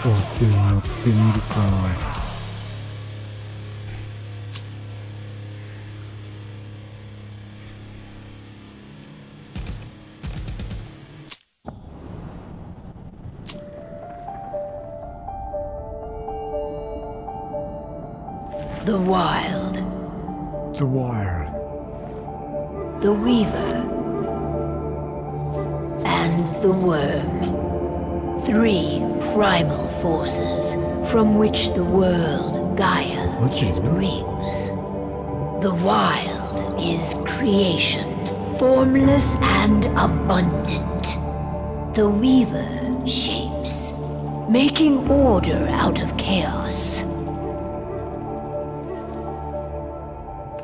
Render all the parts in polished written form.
でもやってみるかな。The wild. The Wild. The weaver. And the worm. Three primal forces from which the world, Gaia, springs. The wild is creation, formless and abundant. The weaver shapes, making order out of chaos.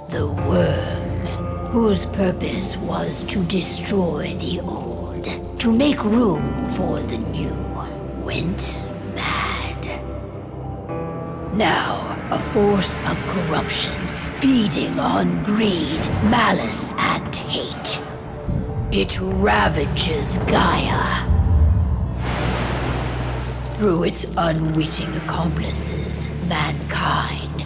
The worm, whose purpose was to destroy the old, to make room for the new, went mad. Now, a force of corruption, feeding on greed, malice, and hate. It ravages Gaia. Through its unwitting accomplices, mankind,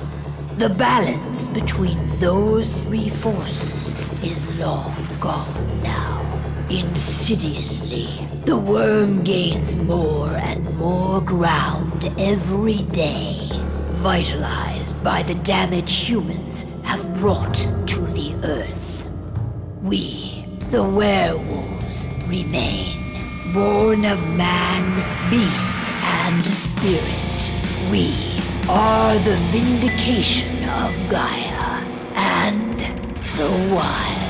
the balance between those three forces is long gone now. Insidiously, the worm gains more and more ground every day, vitalized by the damage humans have brought to the earth. We, the werewolves, remain, born of man, beast, and spirit. We are the vindication of Gaia and the wild.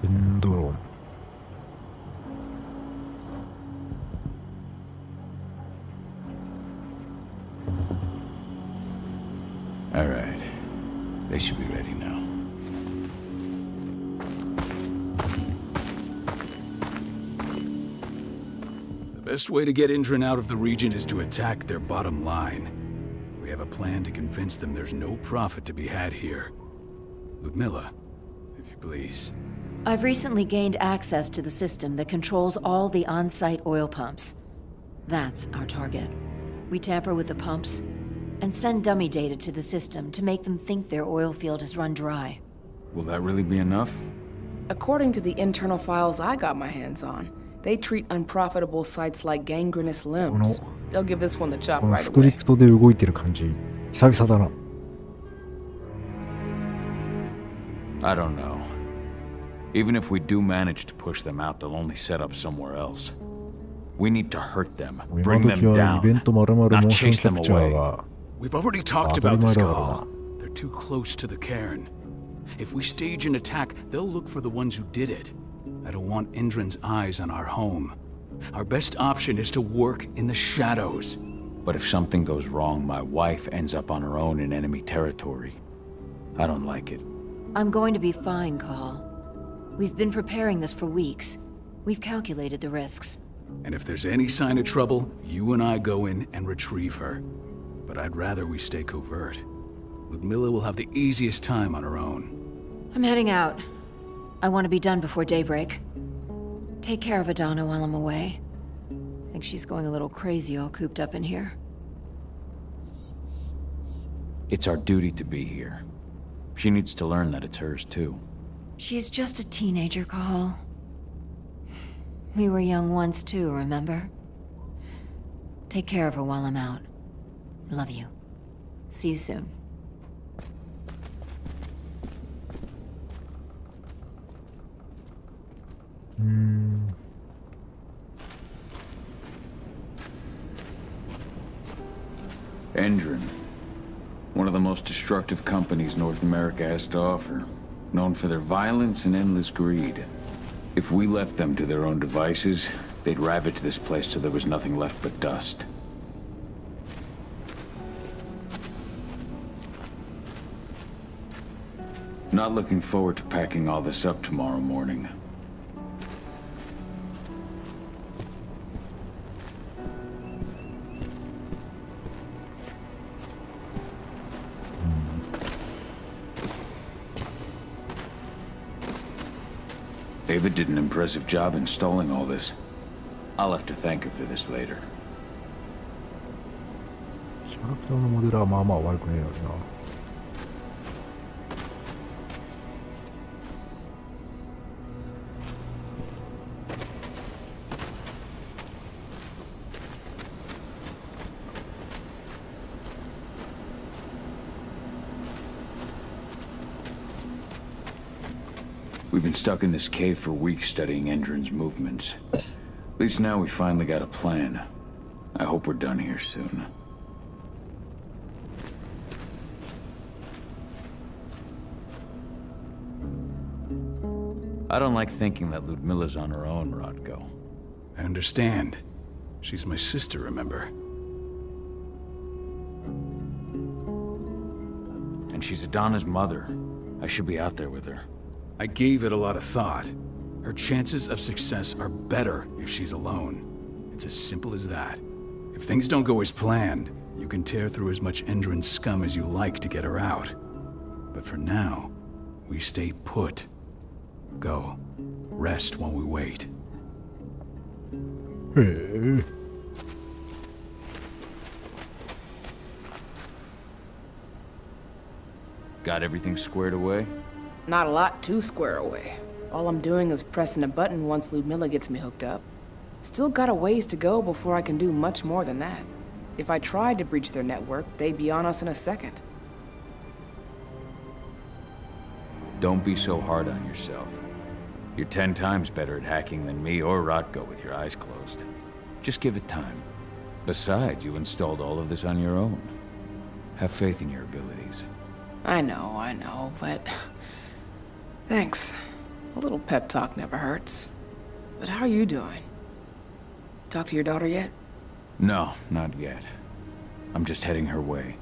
エンドロン。All right. They should be ready now. The best way to get Indran out of the region is to attack their bottom line. We have a plan to convince them there's no profit to be had here. Ludmilla, if you please. I've recently gained access to the system that controls all the on-site oil pumps. That's our target. We tamper with the pumps and send dummy data to the system to make them think their oil field has run dry. Will that really be enough? According to the internal files I got my hands on, they treat unprofitable sites like gangrenous limbs. They'll give this one the chop この right スクリ away. プトで動いてる感じ、久々だな。I don't know. Even if we do manage to push them out, they'll only set up somewhere else. We need to hurt them, 今 bring 時 them はイベン down, ト丸々モ not ーション chase キャ them プチャー away. が We've already talked Ah, about this, very well, Call. They're too close to the cairn. If we stage an attack, they'll look for the ones who did it. I don't want Indran's eyes on our home. Our best option is to work in the shadows. But if something goes wrong, my wife ends up on her own in enemy territory. I don't like it. I'm going to be fine, Call. We've been preparing this for weeks. We've calculated the risks. And if there's any sign of trouble, you and I go in and retrieve her. But I'd rather we stay covert. Ludmilla will have the easiest time on her own. I'm heading out. I want to be done before daybreak. Take care of Adana while I'm away. I think she's going a little crazy all cooped up in here. It's our duty to be here. She needs to learn that it's hers too. She's just a teenager, Call. We were young once too, remember? Take care of her while I'm out. Love you. See you soon. Endron. One of the most destructive companies North America has to offer. Known for their violence and endless greed. If we left them to their own devices, they'd ravage this place till there was nothing left but dust. Not looking forward to packing all this up tomorrow morning. Ava did an impressive job installing all this. I'll have to thank her for this later. キャラクターのモデルはまあまあ悪くねえのにな。We've been stuck in this cave for weeks studying Endron's movements. At least now we finally got a plan. I hope we're done here soon. I don't like thinking that Ludmilla's on her own, Rodko. I understand. She's my sister, remember? And she's Adana's mother. I should be out there with her. I gave it a lot of thought. Her chances of success are better if she's alone. It's as simple as that. If things don't go as planned, you can tear through as much Endron scum as you like to get her out. But for now, we stay put. Go. Rest while we wait. へえ。Got everything squared away? Not a lot to square away. All I'm doing is pressing a button once Ludmilla gets me hooked up. Still got a ways to go before I can do much more than that. If I tried to breach their network, they'd be on us in a second. Don't be so hard on yourself. You're 10 times better at hacking than me or Rodko with your eyes closed. Just give it time. Besides, you installed all of this on your own. Have faith in your abilities. I know, but... Thanks. A little pep talk never hurts. But how are you doing? Talk to your daughter yet? No, not yet. I'm just heading her way.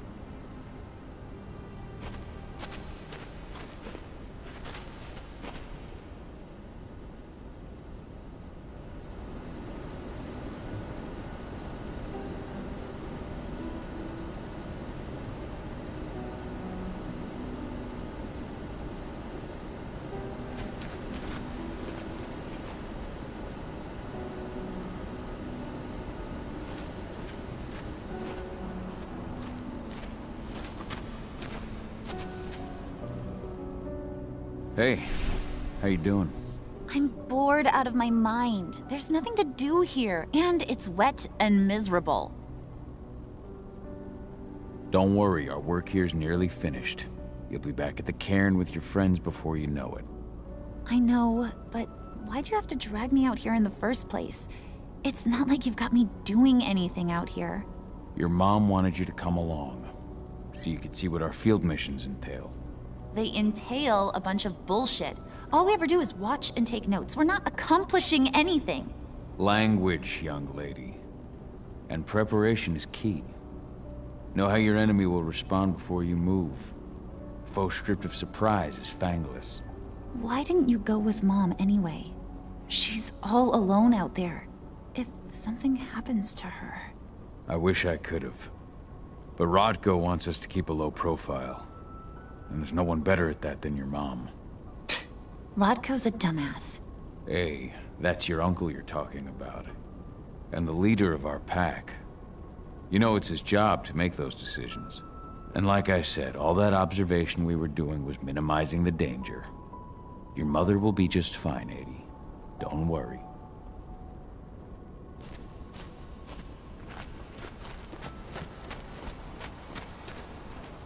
Hey, how you doing? I'm bored out of my mind. There's nothing to do here, and it's wet and miserable. Don't worry, our work here's nearly finished. You'll be back at the cairn with your friends before you know it. I know, but why'd you have to drag me out here in the first place? It's not like you've got me doing anything out here. Your mom wanted you to come along, so you could see what our field missions entail. They entail a bunch of bullshit. All we ever do is watch and take notes. We're not accomplishing anything. Language, young lady. And preparation is key. Know how your enemy will respond before you move. Foe stripped of surprise is fangless. Why didn't you go with Mom anyway? She's all alone out there. If something happens to her... I wish I could have. But Rodko wants us to keep a low profile. And there's no one better at that than your mom. Rodko's a dumbass. Hey, that's your uncle you're talking about. And the leader of our pack. You know it's his job to make those decisions. And like I said, all that observation we were doing was minimizing the danger. Your mother will be just fine, Adie. Don't worry.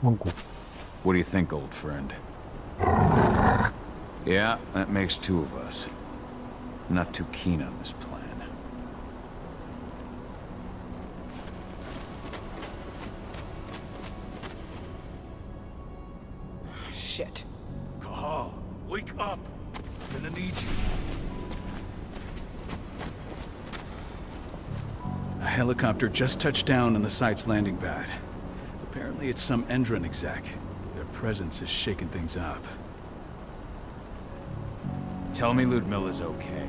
Uncle. What do you think, old friend? Yeah, that makes two of us. I'm not too keen on this plan. Shit. Kahal, wake up! I'm gonna need you. A helicopter just touched down on the site's landing pad. Apparently it's some Endron exec. Their presence is shaking things up. Tell me Ludmilla's okay.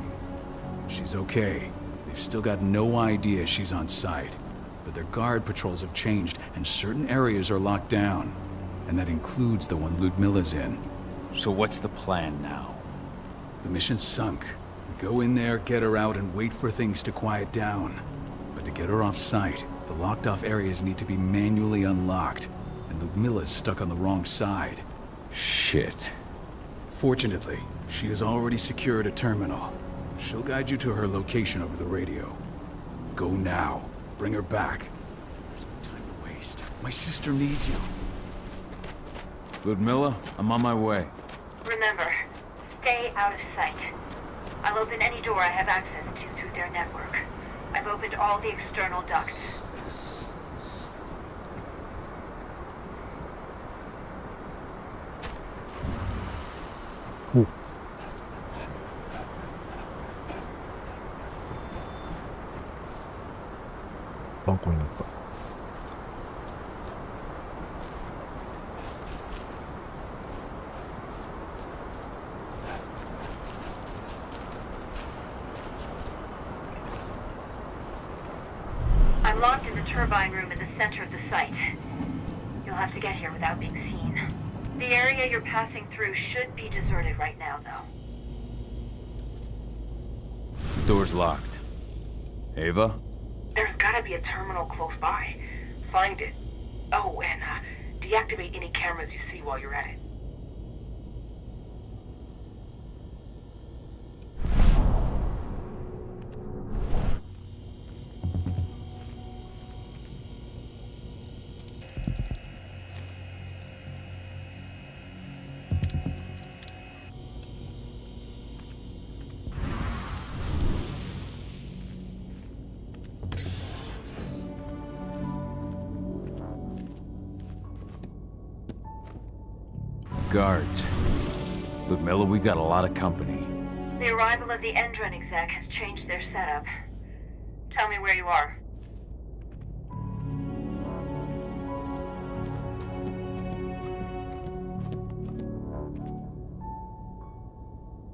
She's okay. They've still got no idea she's on site. But their guard patrols have changed, and certain areas are locked down. And that includes the one Ludmilla's in. So what's the plan now? The mission's sunk. We go in there, get her out, and wait for things to quiet down. But to get her off site, the locked-off areas need to be manually unlocked, and Ludmilla's stuck on the wrong side. Shit. Fortunately, she has already secured a terminal. She'll guide you to her location over the radio. Go now. Bring her back. There's no time to waste. My sister needs you. Ludmilla, I'm on my way. Remember, stay out of sight. I'll open any door I have access to through their network. I've opened all the external ducts.お。参考になった。I'm locked in the turbine room in the center of the site. You'll have to get here without being seen. The area you're passing through should be deserted right now, though. Door's locked. Ava? There's gotta be a terminal close by. Find it. Oh, and deactivate any cameras you see while you're at it. Guards. Ludmilla, we've got a lot of company. The arrival of the Endron exec has changed their setup. Tell me where you are.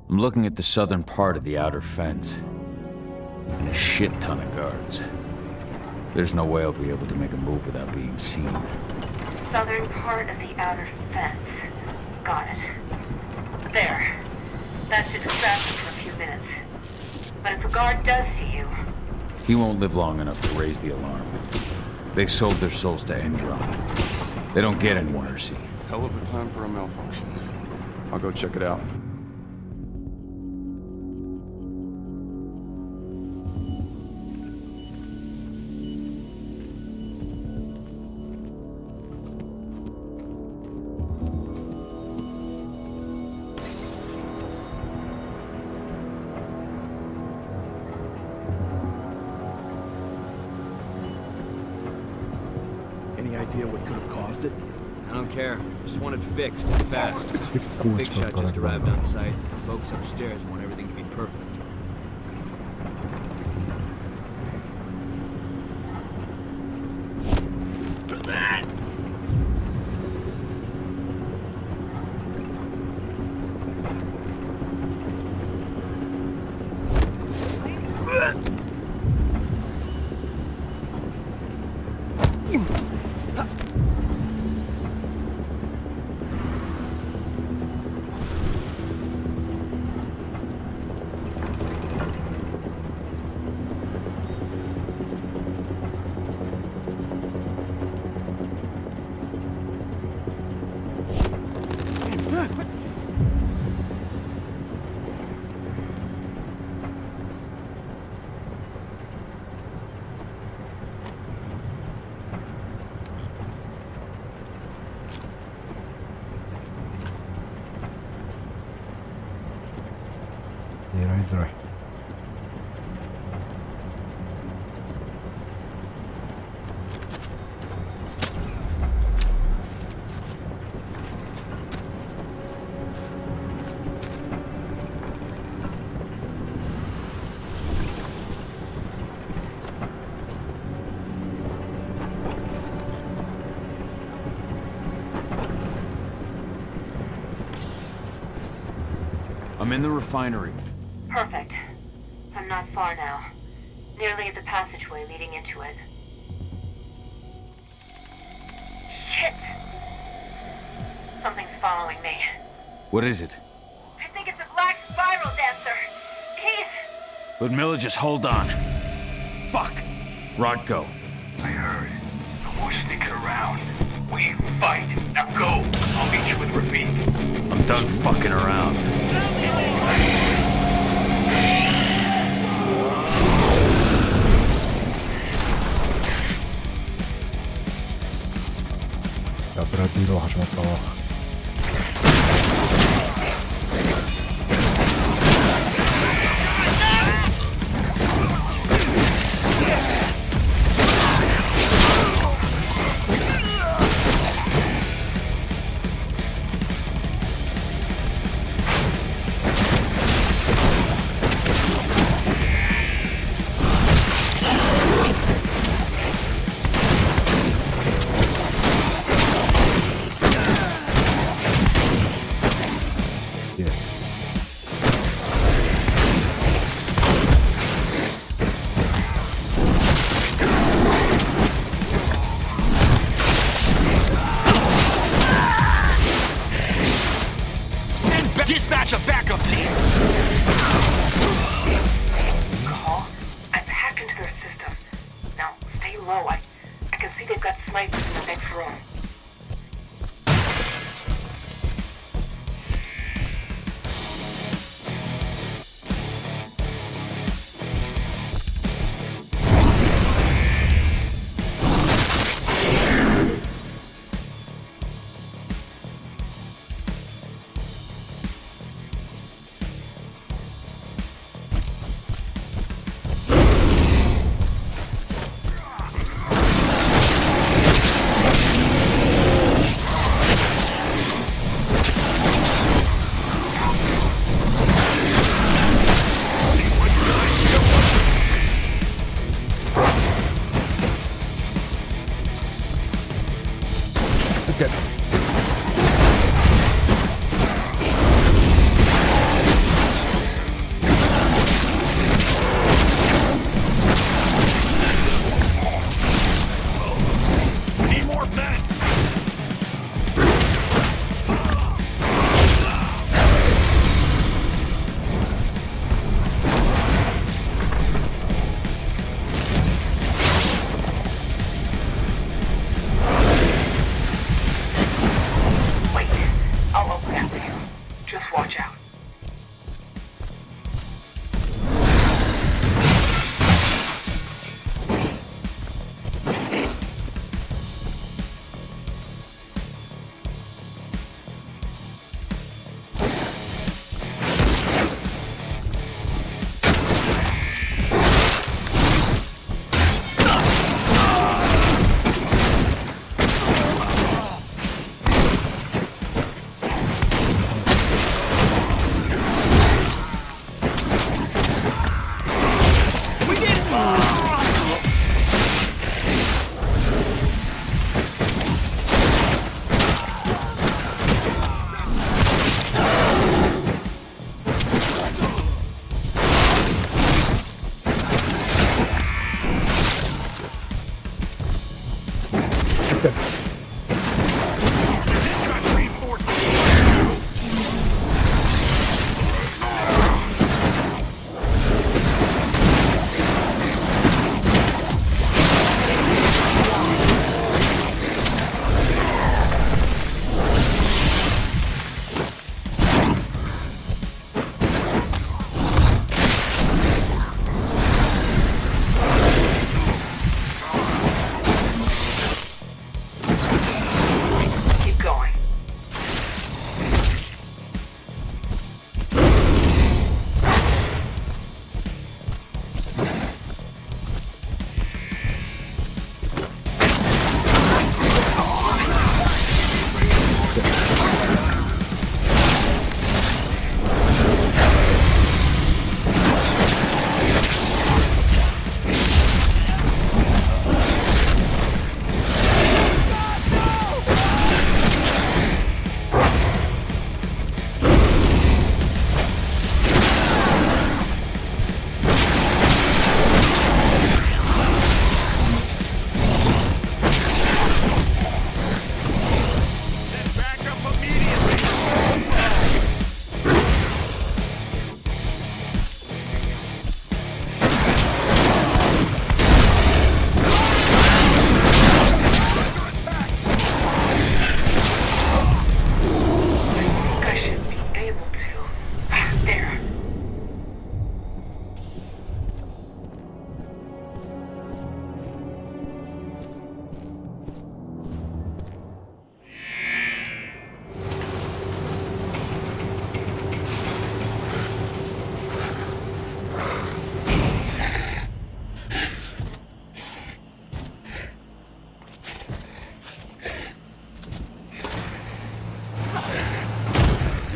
I'm looking at the southern part of the outer fence. And a shit ton of guards. There's no way I'll be able to make a move without being seen. Southern part of the outer fence. Got it. There. That should distract you for a few minutes. But if a guard does see you... He won't live long enough to raise the alarm. They sold their souls to Endron. They don't get any mercy. Hell of a time for a malfunction. I'll go check it out. Any idea what could have caused it? I don't care. Just want it fixed and fast. Some big shot just arrived on site. The folks upstairs want everything to be perfect.狙いづらい。I'm in the refinery. Perfect. I'm not far now. Nearly at the passageway leading into it. Shit! Something's following me. What is it? I think it's a black spiral down Ludmilla, just hold on. Fuck! Rodko. I heard. The war's sneaking around. We fight. Now go. I'll meet you with Rafik. I'm done fucking around.やブラッディーロー始まったわ。Dispatch a backup team! Call? I've hacked into their system. Now, stay low. I can see they've got snipers in the next room.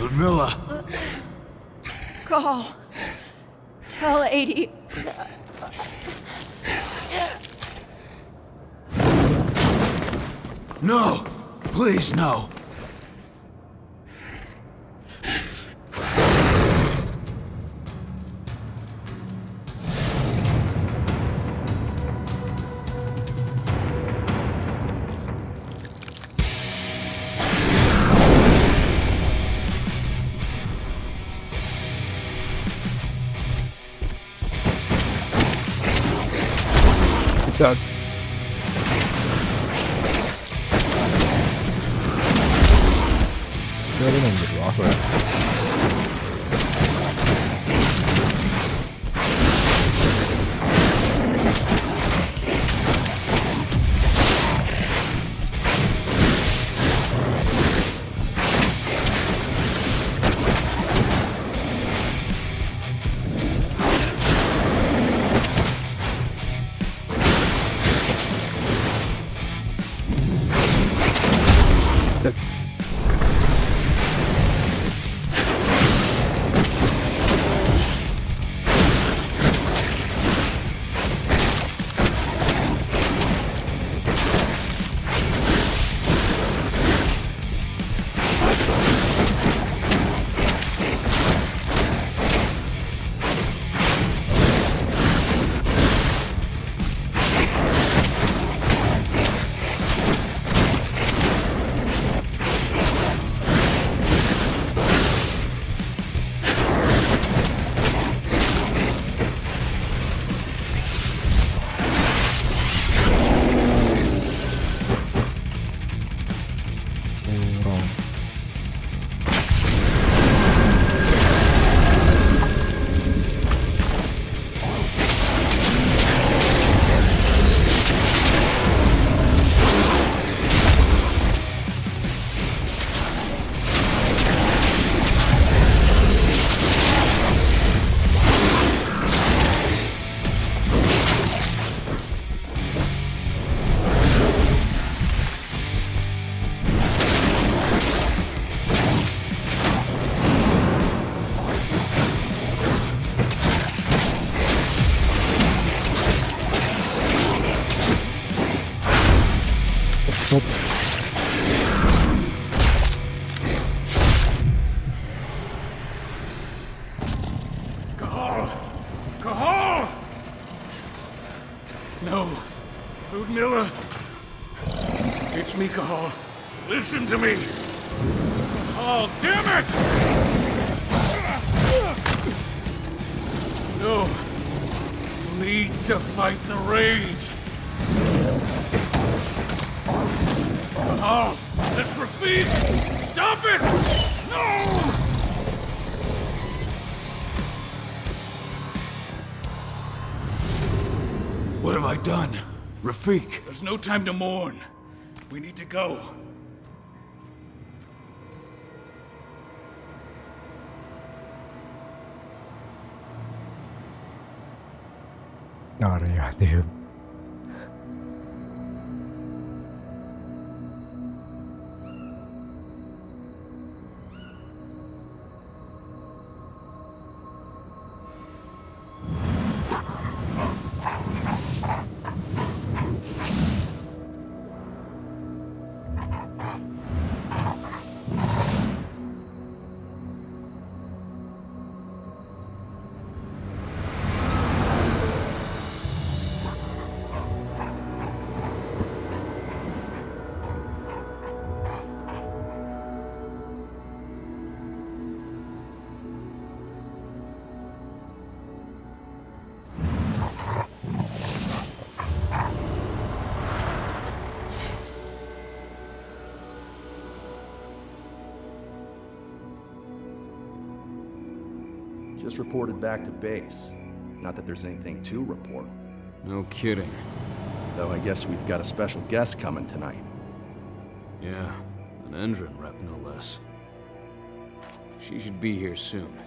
Ludmilla! Call. Tell 80. No! Please, no! Doug.やれないんですわ、それ。No. Ludmilla. It's me, Cahal. Listen to me. Oh, damn it! No. You need to fight the rage. Cahal, that's Rafik! Stop it! No! What have I done? Rafik, there's no time to mourn. We need to go. Not a dude. Just reported back to base. Not that there's anything to report. No kidding. Though I guess we've got a special guest coming tonight. Yeah, an Endron rep no less. She should be here soon.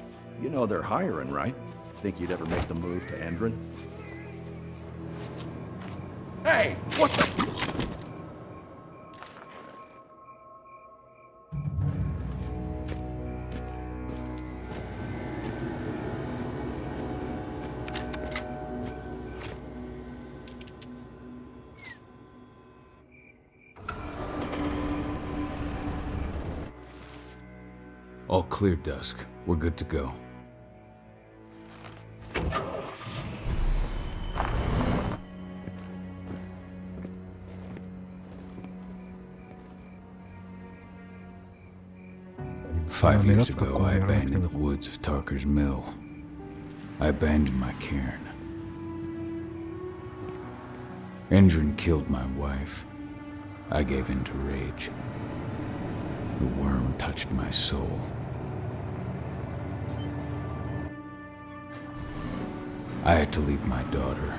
You know they're hiring, right? Think you'd ever make the move to Endron? Hey! What the... All clear, Dusk. We're good to go. Five years ago, I abandoned the woods of Tarker's Mill. I abandoned my cairn. Endrin killed my wife. I gave in to rage. The worm touched my soul. I had to leave my daughter.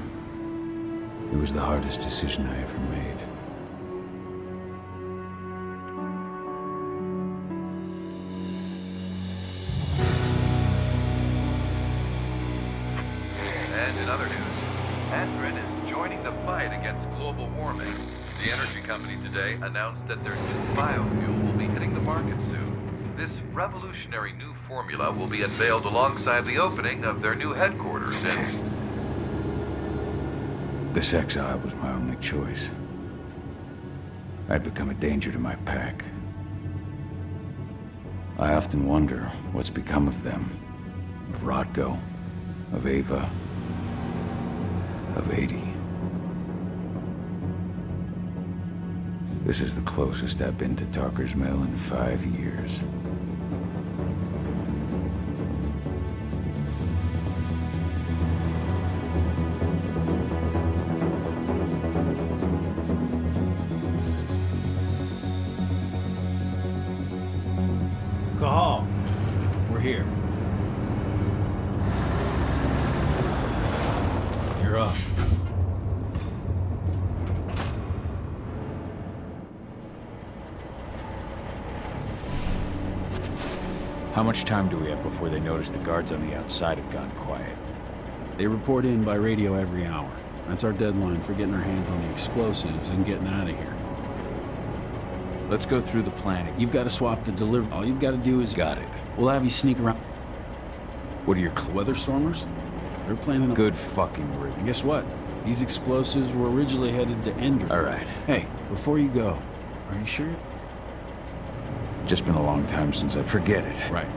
It was the hardest decision I ever made. And in other news, Endrin is joining the fight against global warming. The energy company today announced that their new biofuel will be hitting the market soon. This revolutionary new formula will be unveiled alongside the opening of their new headquarters in... This exile was my only choice. I'd become a danger to my pack. I often wonder what's become of them. Of Rotko, of Ava, of 80. This is the closest I've been to Tarker's Mill in 5 years. Cahal, we're here. You're up. How much time do we have before they notice the guards on the outside have gone quiet? They report in by radio every hour. That's our deadline for getting our hands on the explosives and getting out of here. Let's go through the planning. You've got to swap the delivery. All you've got to do is... Got it. We'll have you sneak around. What are your weather stormers? They're planning a... Good fucking word. And guess what? These explosives were originally headed to Endrin. All right. Hey, before you go, are you sure? Just been a long time since I forget it. Right.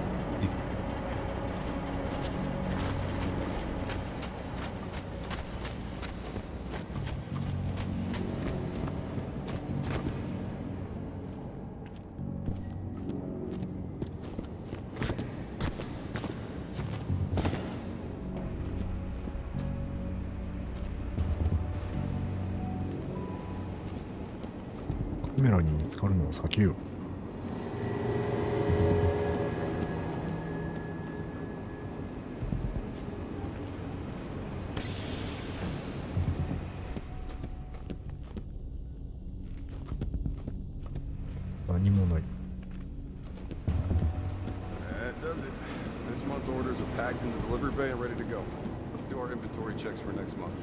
That does it. This month's orders are packed in the delivery bay and ready to go. Let's do our inventory checks for next month.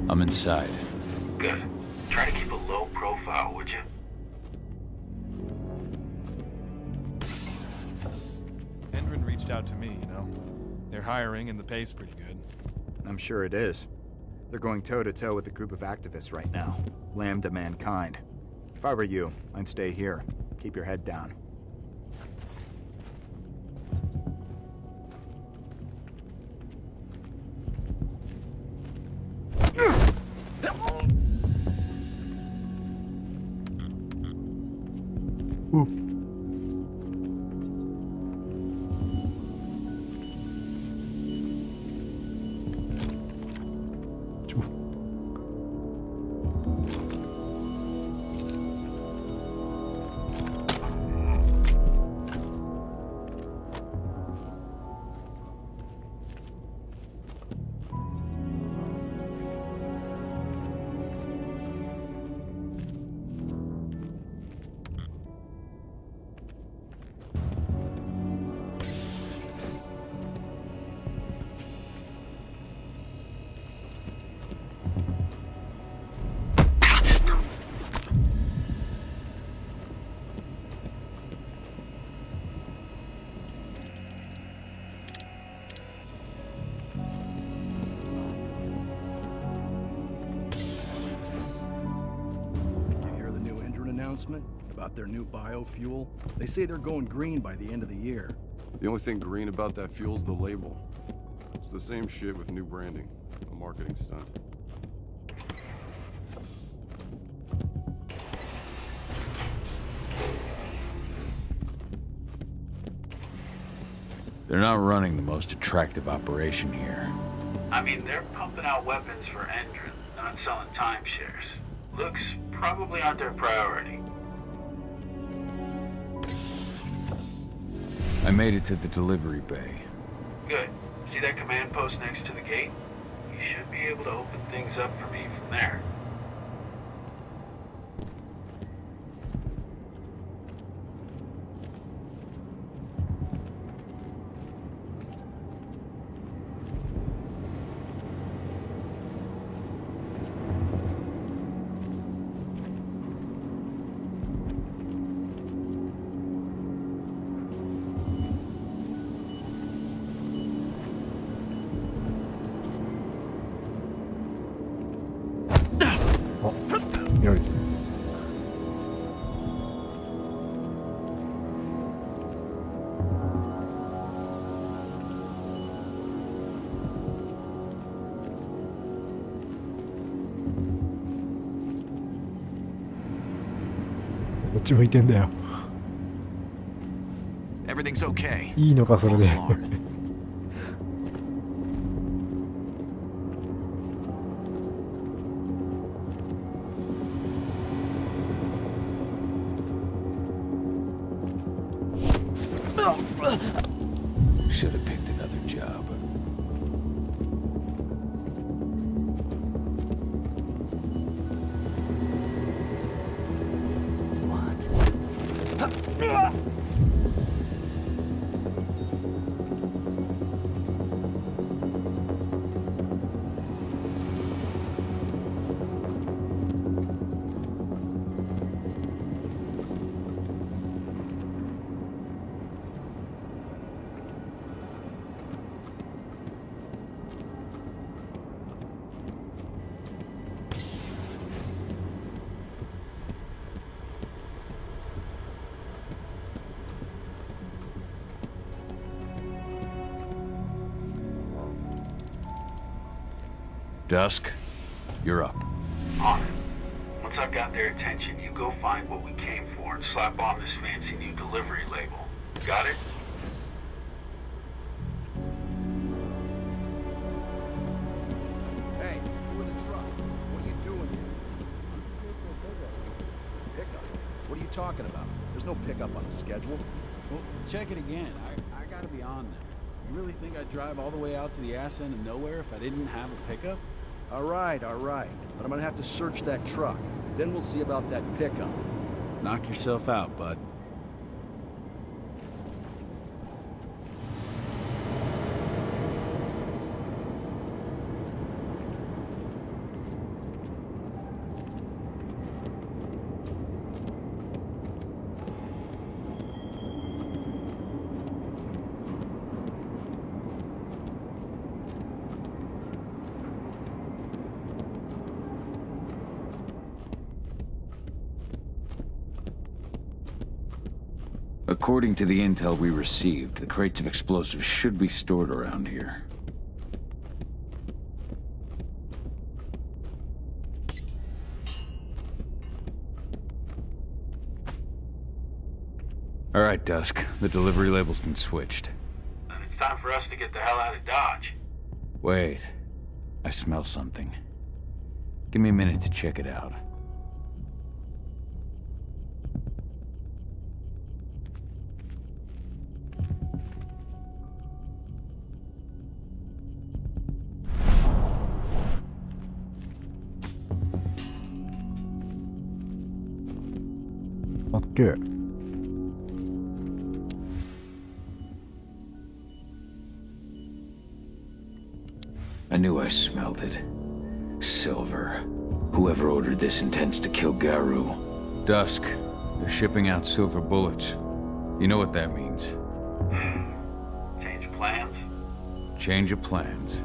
I'm inside. Good. Try to keep a low profile, would you? Endrin reached out to me, you know. They're hiring and the pay's pretty good. I'm sure it is. They're going toe-to-toe with a group of activists right now. Lambda mankind. If I were you, I'd stay here. Keep your head down. announcement about their new biofuel? They say they're going green by the end of the year. The only thing green about that fuel's the label. It's the same shit with new branding. A marketing stunt. They're not running the most attractive operation here. I mean, they're pumping out weapons for Endrin, not selling timeshares. Looks probably aren't their priority. I made it to the delivery bay. Good. See that command post next to the gate? You should be able to open things up for me from there.どっち向いてんだよ。 Everything's okay. いいのかそれで。Should have picked another job. Dusk, you're up. On it. Once I've got their attention, you go find what we came for and slap on this fancy new delivery label. Got it? Hey, you in the truck. What are you doing here? Pickup? What are you talking about? There's no pickup on the schedule. Well, check it again. I gotta be on now. You really think I'd drive all the way out to the ass end of nowhere if I didn't have a pickup? All right. But I'm gonna have to search that truck. Then we'll see about that pickup. Knock yourself out, bud. According to the intel we received, the crates of explosives should be stored around here. All right, Dusk. The delivery label's been switched. And it's time for us to get the hell out of Dodge. Wait. I smell something. Give me a minute to check it out. Good. I knew I smelled it. Silver. Whoever ordered this intends to kill Garu. Dusk. They're shipping out silver bullets. You know what that means. Change of plans? Change of plans.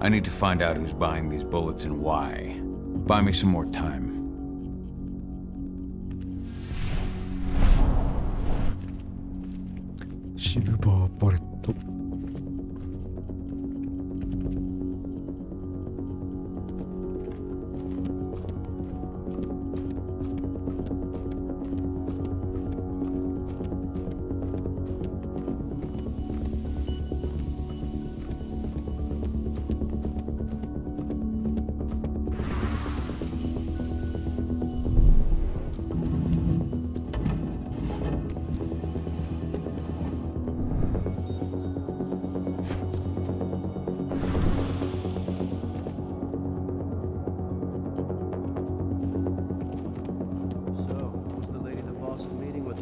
I need to find out who's buying these bullets and why. Buy me some more time. シルバーバレット。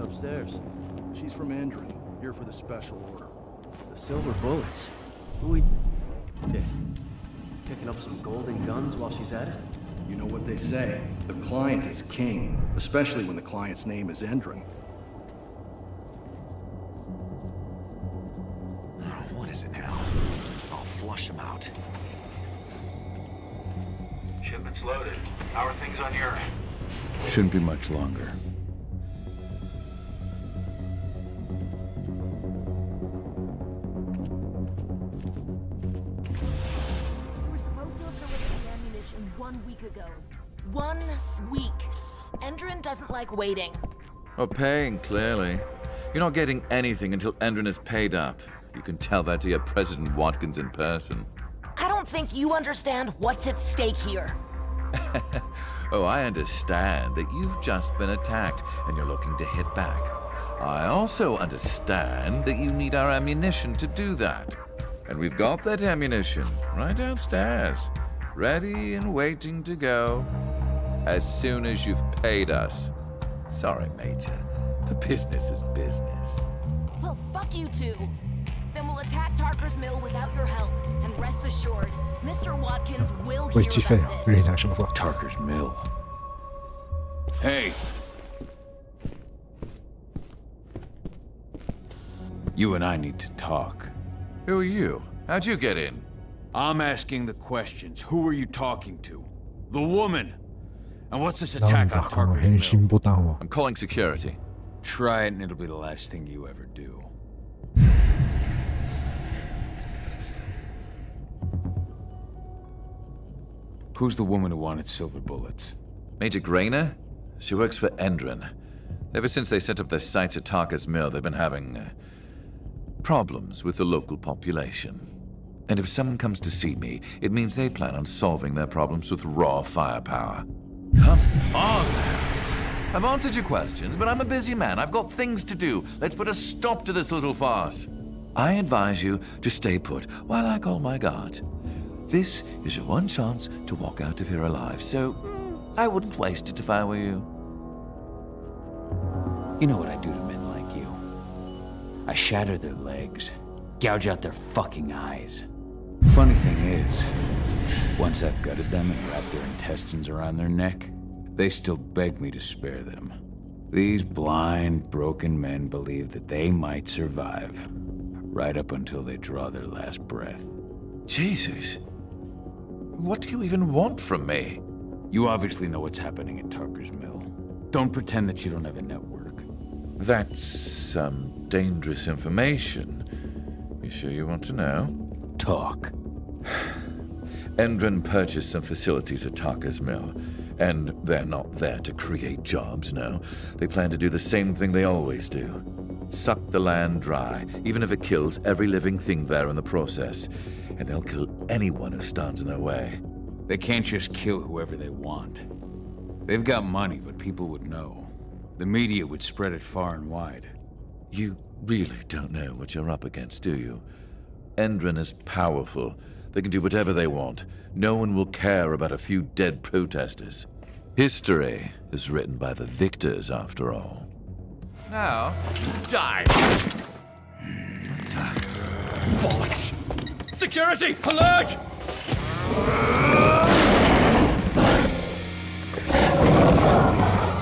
Upstairs. She's from Endrin, here for the special order. The silver bullets. Who we did? Picking up some golden guns while she's at it? You know what they say. The client is king, especially when the client's name is Endrin. What is it now? I'll flush him out. Shipment's loaded. How are things on your end? Shouldn't be much longer. Ago. 1 week. Endrin doesn't like waiting. Well, paying, clearly. You're not getting anything until Endrin is paid up. You can tell that to your President Watkins in person. I don't think you understand what's at stake here. Oh, I understand that you've just been attacked and you're looking to hit back. I also understand that you need our ammunition to do that. And we've got that ammunition right downstairs. Ready and waiting to go as soon as you've paid us. Sorry, Major. The business is business. Well, fuck you two. Then we'll attack Tarker's Mill without your help. And rest assured, Mr. Watkins will hear about this. Tarker's Mill. Hey! You and I need to talk. Who are you? How'd you get in? I'm asking the questions. Who are you talking to? The woman! And what's this attack on Tarker's Mill? I'm calling security. Try it and it'll be the last thing you ever do. Who's the woman who wanted silver bullets? Major Grainer? She works for Endrin. Ever since they set up their sights at Tarker's Mill, they've been having problems with the local population. And if someone comes to see me, it means they plan on solving their problems with raw firepower. Come on! I've answered your questions, but I'm a busy man. I've got things to do. Let's put a stop to this little farce. I advise you to stay put while I call my guard. This is your one chance to walk out of here alive, so I wouldn't waste it if I were you. You know what I do to men like you? I shatter their legs, gouge out their fucking eyes. Funny thing is, once I've gutted them and wrapped their intestines around their neck, they still beg me to spare them. These blind, broken men believe that they might survive, right up until they draw their last breath. Jesus. What do you even want from me? You obviously know what's happening at Tarker's Mill. Don't pretend that you don't have a network. That's some dangerous information. You sure you want to know? Talk. Endrin purchased some facilities at Tarker's Mill, and they're not there to create jobs, no. They plan to do the same thing they always do. Suck the land dry, even if it kills every living thing there in the process. And they'll kill anyone who stands in their way. They can't just kill whoever they want. They've got money, but people would know. The media would spread it far and wide. You really don't know what you're up against, do you? Endrin is powerful. They can do whatever they want. No one will care about a few dead protesters. History is written by the victors, after all. Now, die! Bollocks! Security! Alert!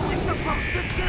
What's supposed to do?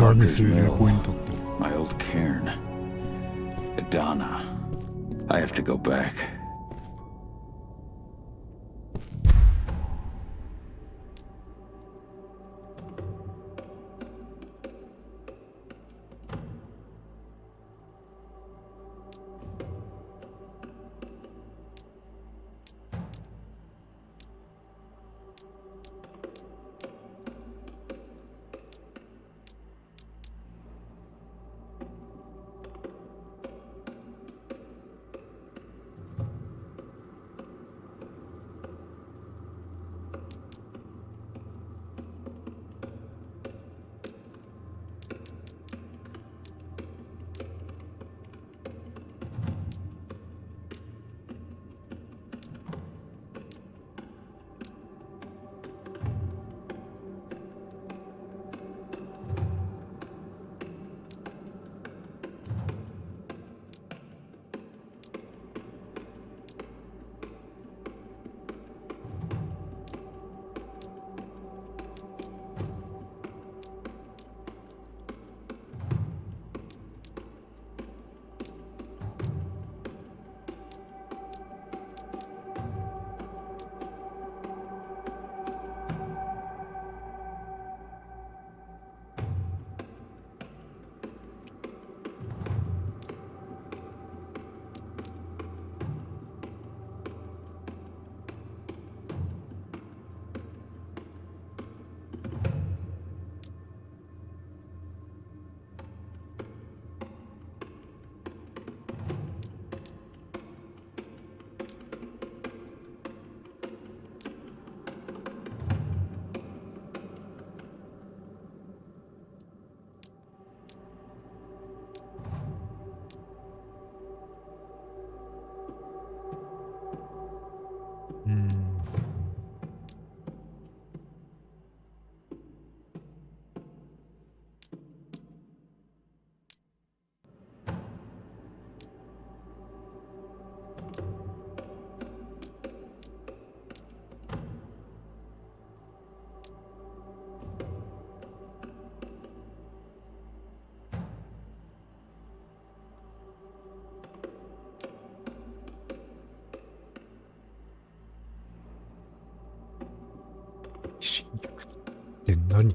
Parker's mill, my old cairn. Adana. I have to go back.何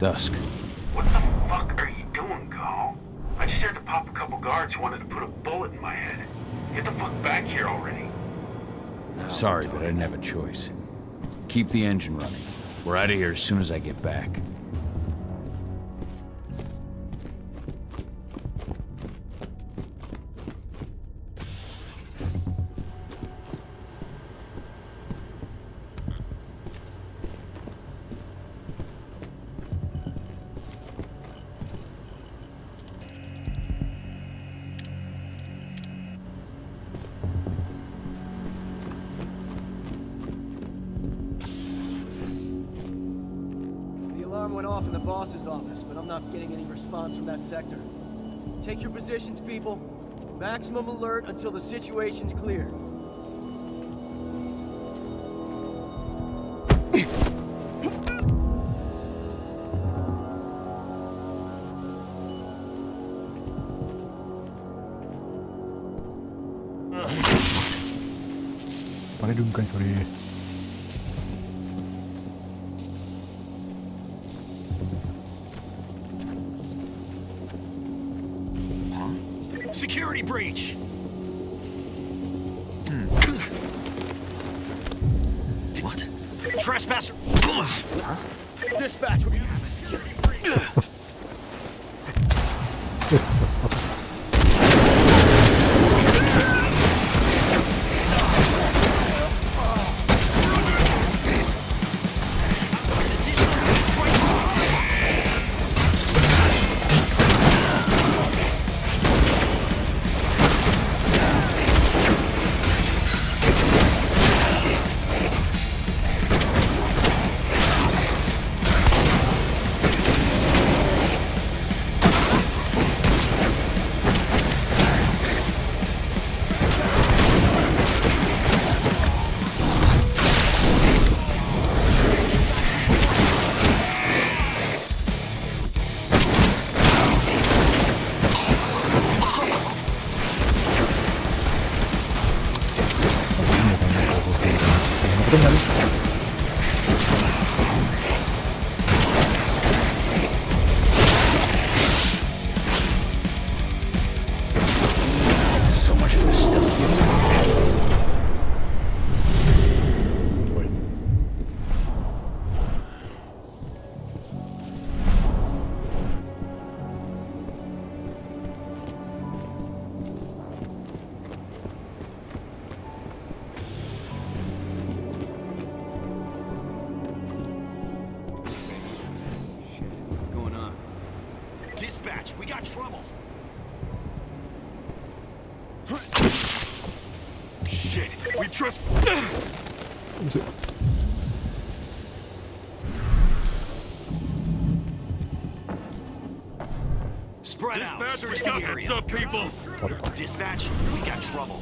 ？Dusk. What the fuck are you doing, Carl? I just had to pop a couple guards who wanted to put a bullet in my head. Get the fuck back here already. Sorry, but I didn't have a choice. Keep the engine running. We're out of here as soon as I get back. off in the boss's office, but I'm not getting any response from that sector. Take your positions, people. Maximum alert until the situation's clear.バレるんかいそれ。Security breach! What? Trespasser! Huh? Dispatch, we have a security breach! Dispatch, we got trouble. Shit, we trust. Spread out. Dispatch, we got what's up, people? Dispatch, we got trouble.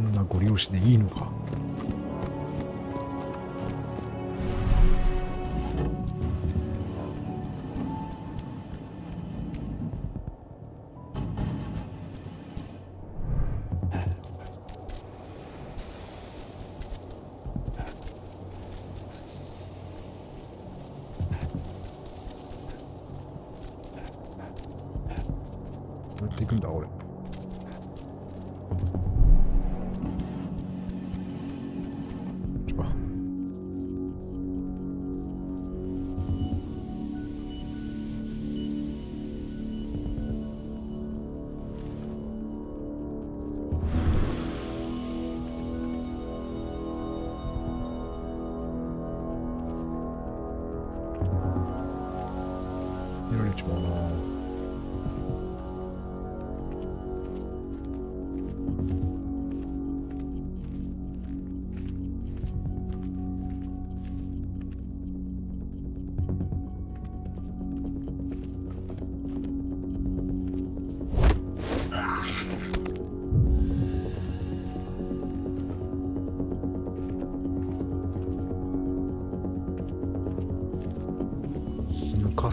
こんなご利用しでいいのか。どうやって行くんだ俺。れちまうな。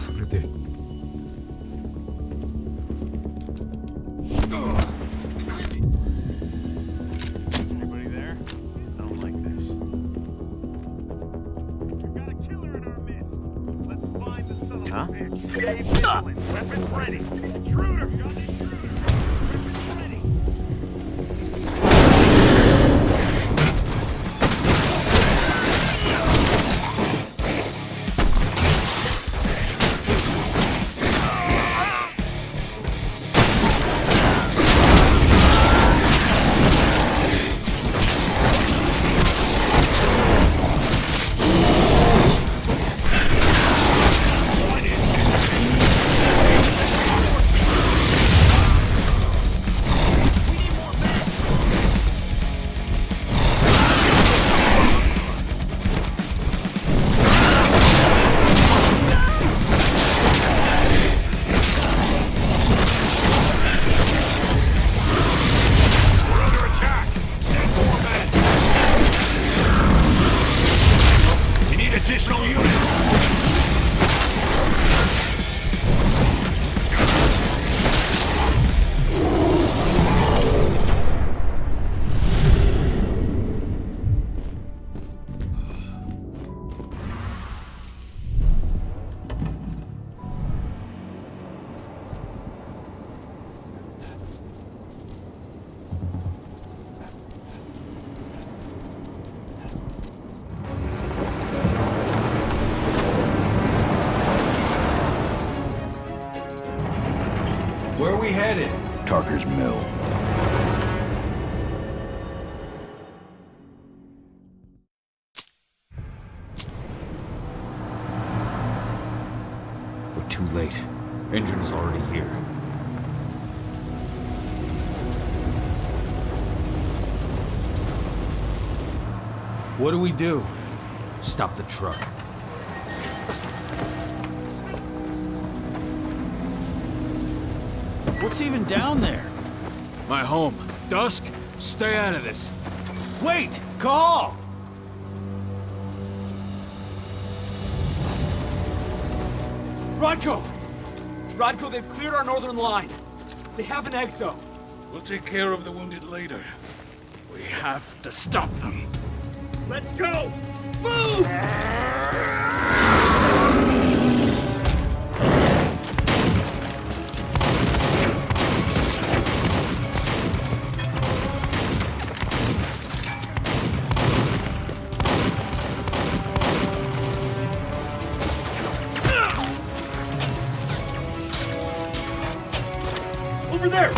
それでWhere are we headed? Tarker's Mill. We're too late. Engine is already here. What do we do? Stop the truck. What's even down there? My home. Dusk, stay out of this. Wait! Call! Rodko! Rodko, they've cleared our northern line. They have an exo. We'll take care of the wounded later. We have to stop them. Let's go! Move! Over there!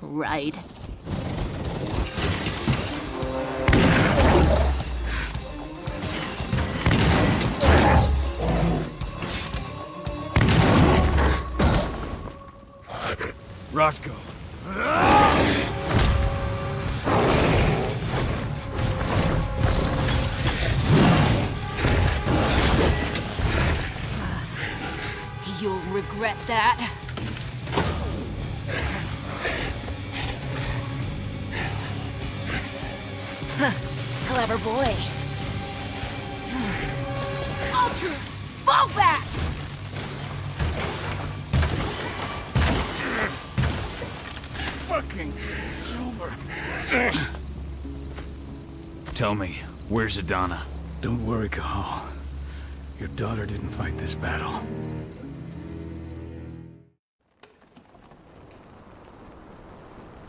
Right. Rodko. You'll regret that. Clever boy. Ultra, fall back! Fucking silver. Tell me, where's Adana? Don't worry, Cahal. Your daughter didn't fight this battle.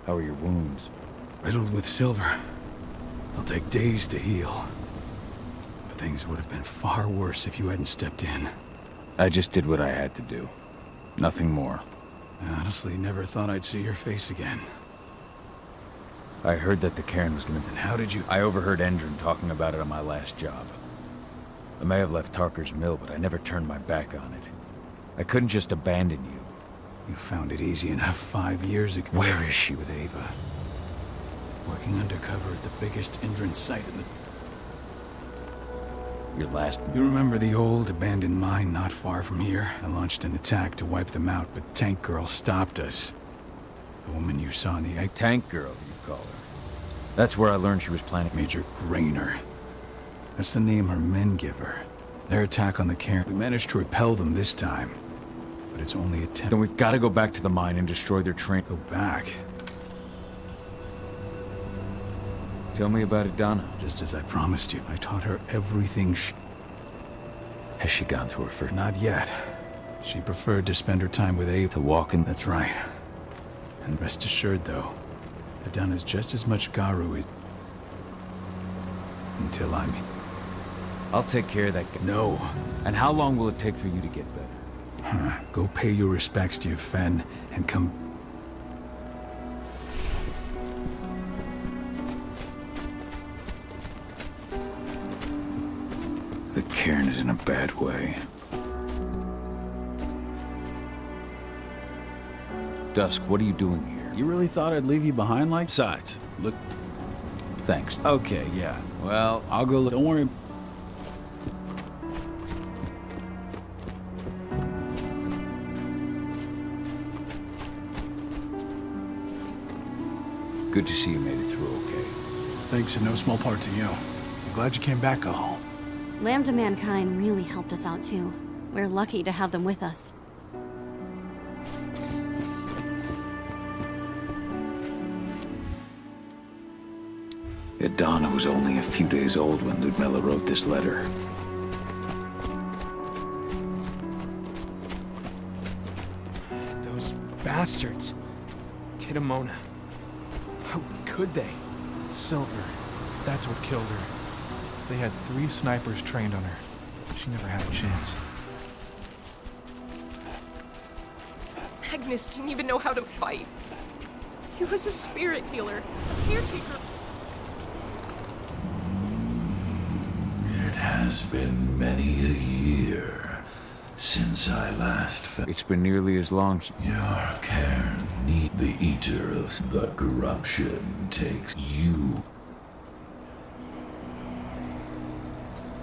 How are your wounds? riddled with silver. They'll take days to heal. But things would have been far worse if you hadn't stepped in. I just did what I had to do. Nothing more. I honestly never thought I'd see your face again. I heard that the cairn was gonna... And how did you... I overheard Endron talking about it on my last job. I may have left Tarker's mill, but I never turned my back on it. I couldn't just abandon you. You found it easy enough 5 years ago. Where is she with Ava? Working undercover at the biggest Endron site in the... Your last... You remember the old abandoned mine not far from here? I launched an attack to wipe them out, but Tank Girl stopped us. The woman you saw in the... Tank Girl, you call her. That's where I learned she was planning... Major Grainer. That's the name her men give her. Their attack on the cairn. We managed to repel them this time. But it's only a attempt. Then we've got to go back to the mine and destroy their train. Go back? Tell me about Adana. Just as I promised you, I taught her everything Has she gone through her first? Not yet. She preferred to spend her time with Ava. To walk in? That's right. And rest assured, though, Adana's just as much Garu until I'm... I'll take care of that guy. No. And how long will it take for you to get better? Go pay your respects to your Fen and come... The cairn is in a bad way. Dusk, what are you doing here? You really thought I'd leave you behind like? Besides, look... Thanks. Okay, yeah. Well, I'll go look. Don't worry. Good to see you made it through okay. Thanks in no small part to you. I'm glad you came back, Cahal. Lambda Mankind really helped us out too. We're lucky to have them with us. Adana was only a few days old when Ludmilla wrote this letter. Those bastards. Kidamona. How could they? Silver. That's what killed her. They had 3 snipers trained on her. She never had a chance. Magnus didn't even know how to fight. He was a spirit healer, a caretaker. It has been many a year since I last felt... It's been nearly as long since... Your cairn need the eater of the corruption takes you.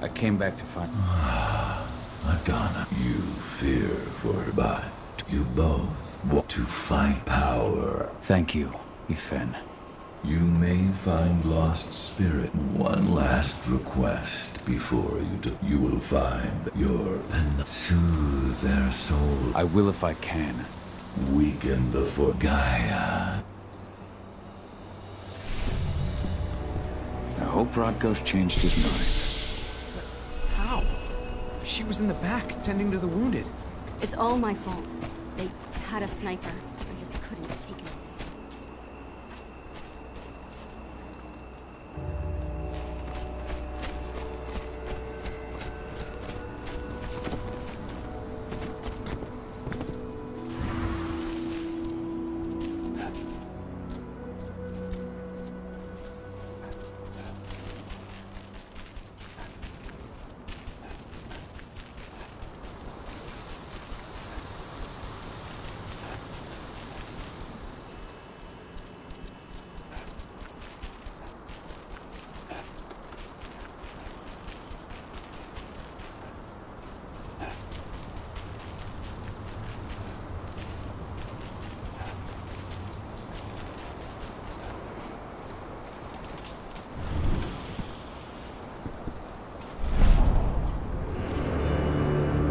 I came back to find... Adana, you fear for, but you both want to find power. Thank you, Ifen. You may find lost spirit. One last request before you do. You will find your pen. Soothe their soul. I will if I can. Weaken the Gaia. I hope Rodko's changed his mind. How? She was in the back, tending to the wounded. It's all my fault. They had a sniper. I just couldn't take him.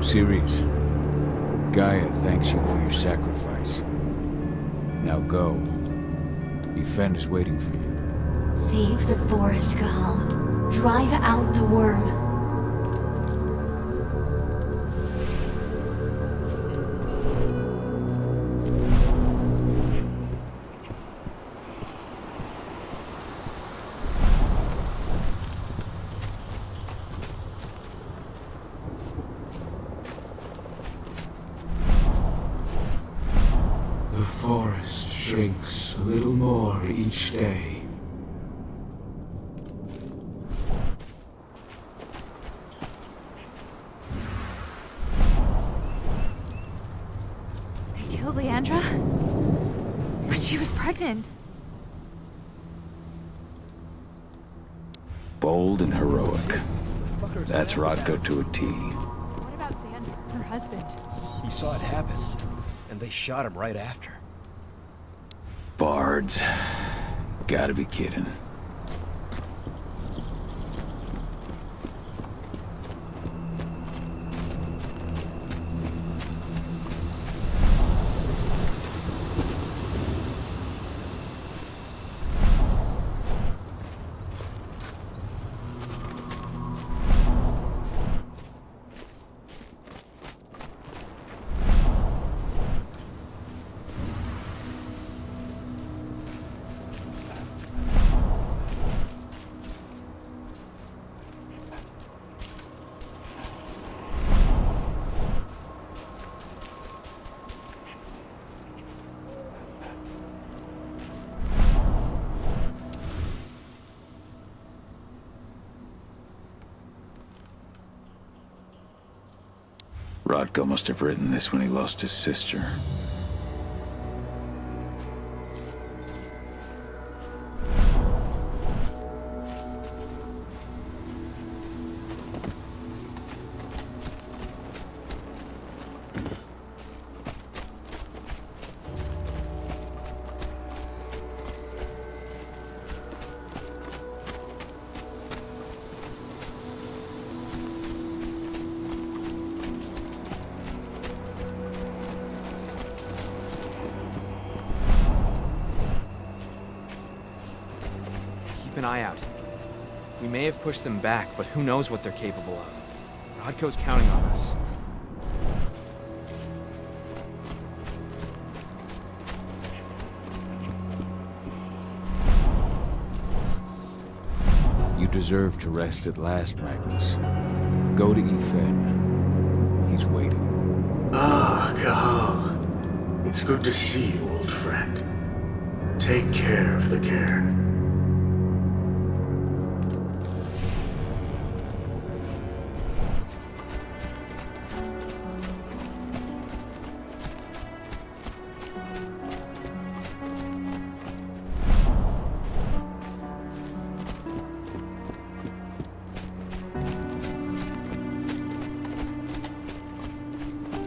Series, Gaia thanks you for your sacrifice. Now go. Ifen is waiting for you. Save the forest, Cahal. Drive out the worm. forest shrinks a little more each day. They killed Leandra? But she was pregnant. Bold and heroic. That's Rodko to a T. What about Xander, her husband? He saw it happen, and they shot him right after. Bards. Gotta be kidding. Rodko must have written this when he lost his sister. Keep an eye out. We may have pushed them back, but who knows what they're capable of. Rodko's counting on us. You deserve to rest at last, Magnus. Go to Ethan. He's waiting. Ah, Cahal. It's good to see you, old friend. Take care of the cairn.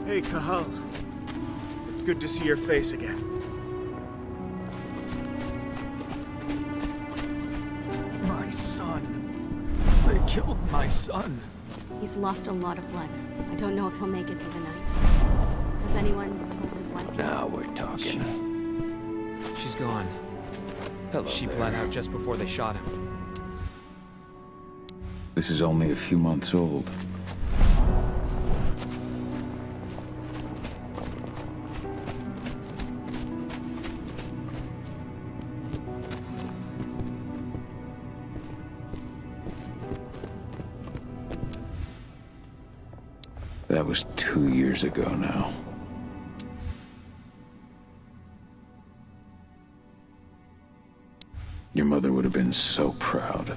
Hey, Cahal. It's good to see your face again. My son. They killed my son. He's lost a lot of blood. I don't know if he'll make it through the night. Has anyone told his wife? Now we're talking. She's gone. Hello She there. bled out just before they shot him. This is only a few months old. That was 2 years ago now. Your mother would have been so proud.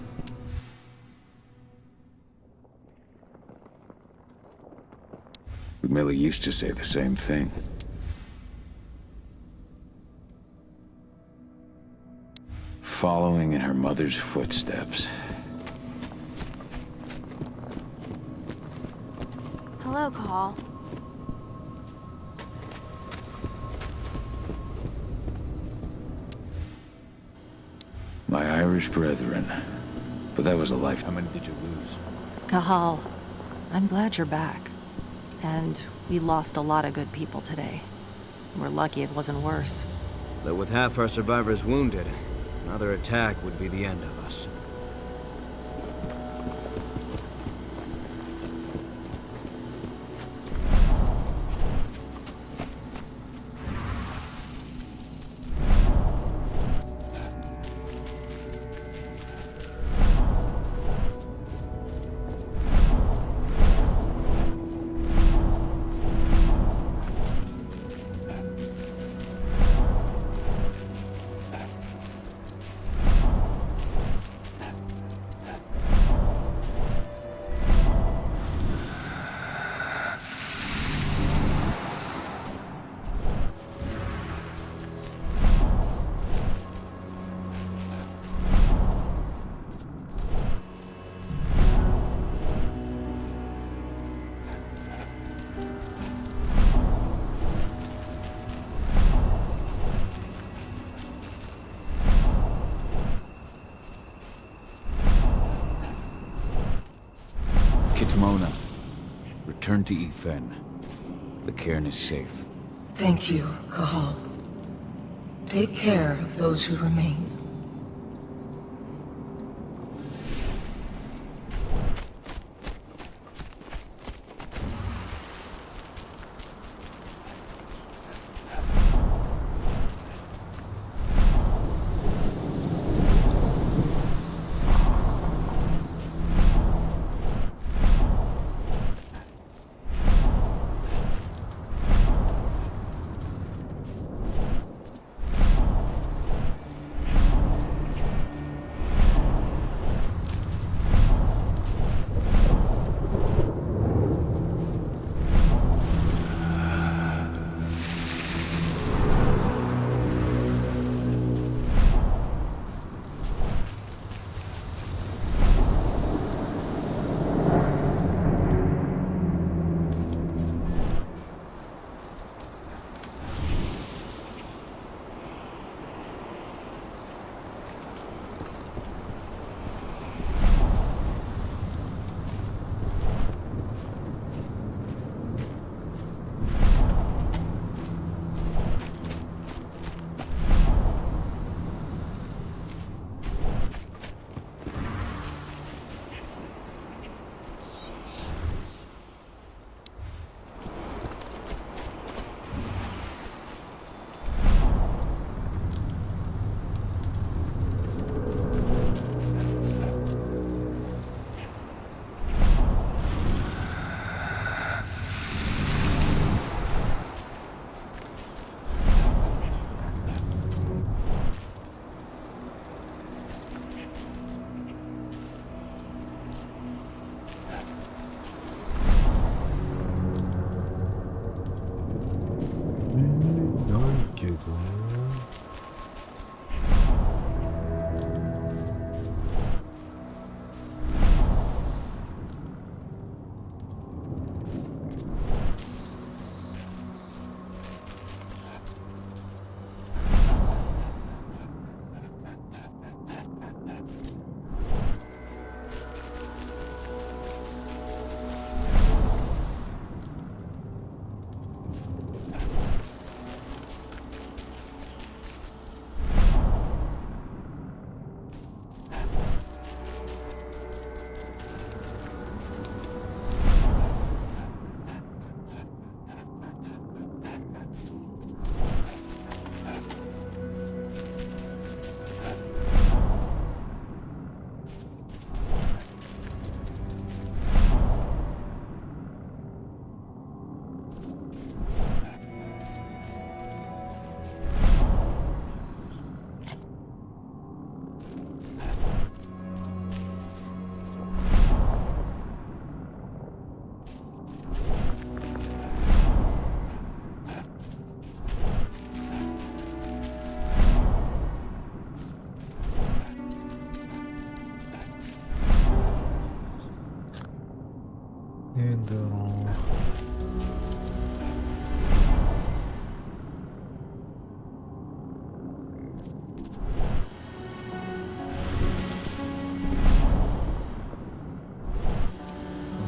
Millie used to say the same thing. Following in her mother's footsteps. Hello, Cahal. My Irish brethren. But that was a life. How many did you lose? Cahal, I'm glad you're back. And we lost a lot of good people today. We're lucky it wasn't worse. But with half our survivors wounded, another attack would be the end of us. It's Mona. Return to Ethan. The cairn is safe. Thank you, Cahal. Take care of those who remain.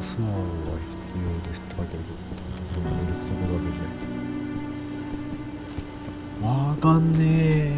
スマーは必要ですって書いてあるけど、そこだけで。わかんねえ。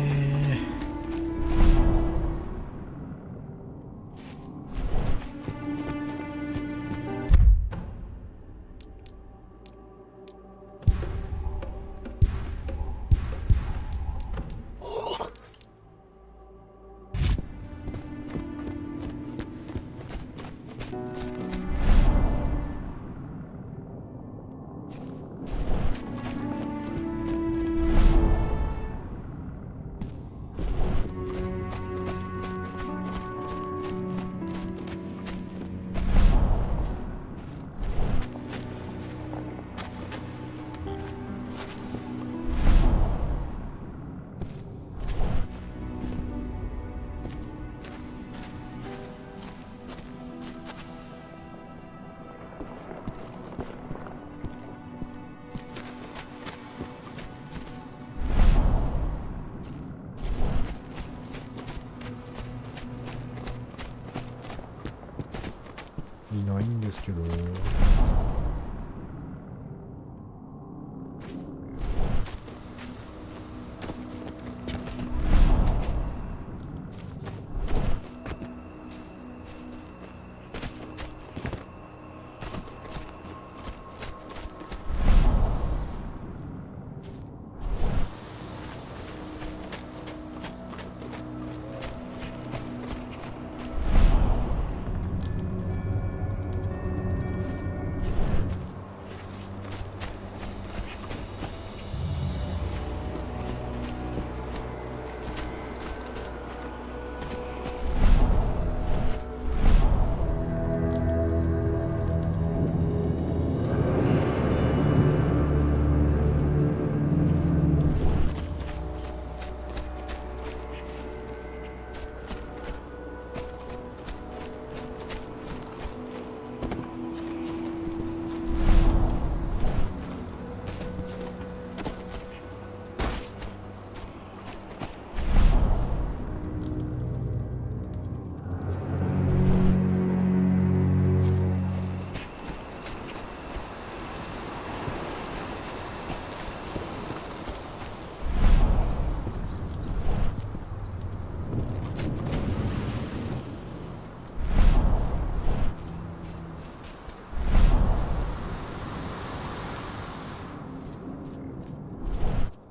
ないんですけど。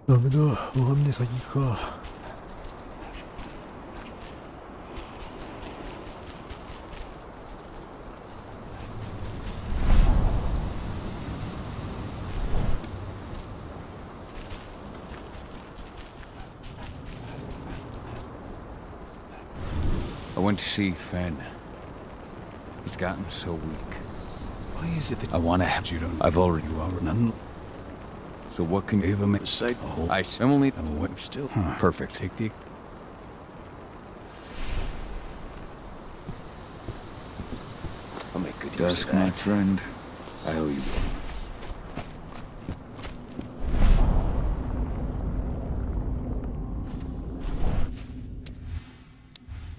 ダメだ、わかんねえ、先行くか。I went to see Fenn. He's gotten so weak. Why is it that I want to have you don't? I've already. You are none. So what can you Ava make a sight? I'm only. I'm away still. Perfect. Take the. I'll make good use of that. My friend. I owe you one.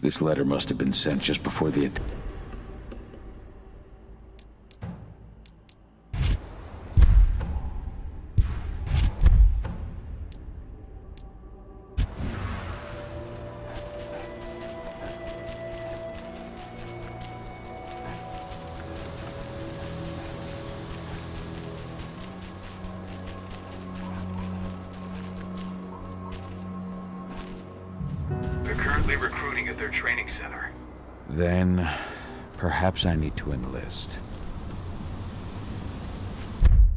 This letter must have been sent just before the attack. Recruiting at their training center. Then, perhaps I need to enlist.